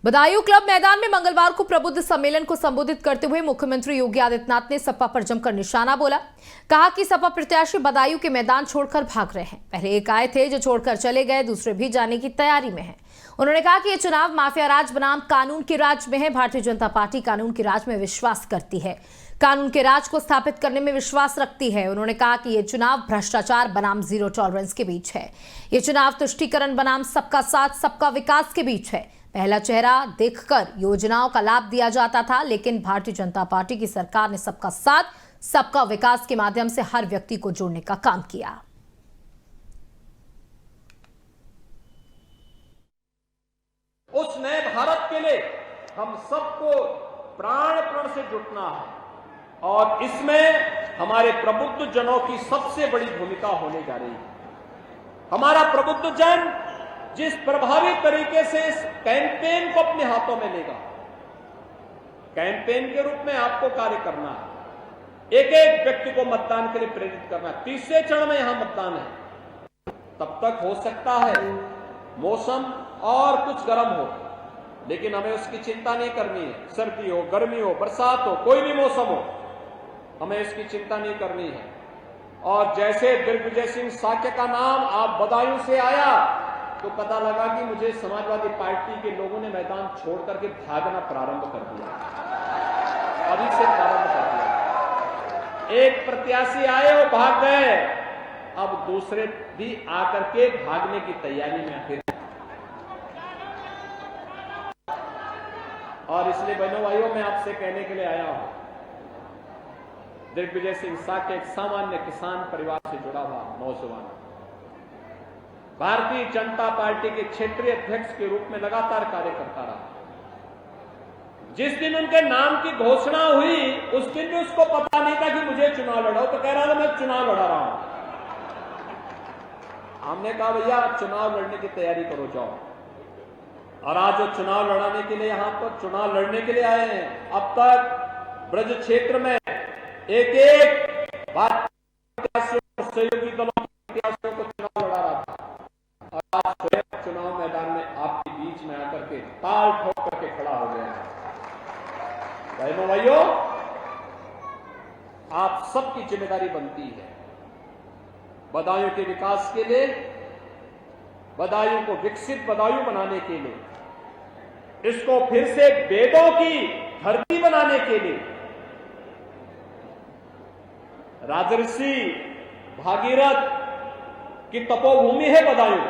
Badaun club मैदान में मंगलवार को प्रबुद्ध सम्मेलन को संबोधित करते हुए मुख्यमंत्री योगी आदित्यनाथ ने सपा पर जमकर निशाना बोला। कहा कि सपा प्रत्याशी बदायूं के मैदान छोड़कर भाग रहे हैं। पहले एक आए थे जो छोड़कर चले गए, दूसरे भी जाने की तैयारी में हैं। उन्होंने कहा कि यह चुनाव माफिया राज बनाम कानून के राज में है। भारतीय जनता पार्टी कानून के राज में विश्वास करती है, कानून के राज को स्थापित करने में विश्वास रखती है। उन्होंने कहा कि यह चुनाव भ्रष्टाचार बनाम जीरो टॉलरेंस के बीच है। यह चुनाव तुष्टीकरण बनाम सबका साथ सबका विकास के बीच है। पहला चेहरा देखकर योजनाओं का लाभ दिया जाता था, लेकिन भारतीय जनता पार्टी की सरकार ने सबका साथ सबका विकास के माध्यम से हर व्यक्ति को जोड़ने का काम किया। उस नए भारत के लिए हम सबको प्राण प्रण से जुटना है और इसमें हमारे प्रबुद्ध जनों की सबसे बड़ी भूमिका होने जा रही है। हमारा प्रबुद्ध जन जिस प्रभावी तरीके से इस कैंपेन को अपने हाथों में लेगा, कैंपेन के रूप में आपको कार्य करना है, एक एक व्यक्ति को मतदान के लिए प्रेरित करना है। तीसरे चरण में यहां मतदान है। तब तक हो सकता है मौसम और कुछ गर्म हो, लेकिन हमें उसकी चिंता नहीं करनी है। सर्दी हो, गर्मी हो, बरसात हो, कोई भी मौसम हो, हमें इसकी चिंता नहीं करनी है। और जैसे दिग्विजय सिंह साक्य का नाम आप बदायूं से आया तो पता लगा कि मुझे समाजवादी पार्टी के लोगों ने मैदान छोड़ करके भागना प्रारंभ कर दिया। अभी से प्रारंभ कर दिया। एक प्रत्याशी आए और भाग गए, अब दूसरे भी आकर के भागने की तैयारी में फिर। और इसलिए बहनों भाइयों मैं आपसे कहने के लिए आया हूं, दिग्विजय सिंह साक्य एक सामान्य किसान परिवार से जुड़ा हुआ नौजवान, भारतीय जनता पार्टी के क्षेत्रीय अध्यक्ष के रूप में लगातार कार्य करता रहा। जिस दिन उनके नाम की घोषणा हुई उस दिन भी उसको पता नहीं था कि मुझे चुनाव लड़ाओ, तो कह रहा था मैं चुनाव लड़ा रहा हूं। हमने कहा भैया आप चुनाव लड़ने की तैयारी करो, जाओ। और आज जो चुनाव लड़ाने के लिए यहां पर चुनाव लड़ने के लिए आए हैं, अब तक ब्रज क्षेत्र में एक एक सहयोगी दलों के प्रत्याशियों को चुनाव लड़ा रहा था, और आज स्वयं चुनाव मैदान में आपके बीच में आकर के ताल ठोक करके खड़ा हो गया है। बहनों भाइयों, आप सबकी जिम्मेदारी बनती है बदायूं के विकास के लिए, बदायूं को विकसित बदायूं बनाने के लिए, इसको फिर से वेदों की धरती बनाने के लिए। राजर्षि भागीरथ की तपोभूमि है बदायूं।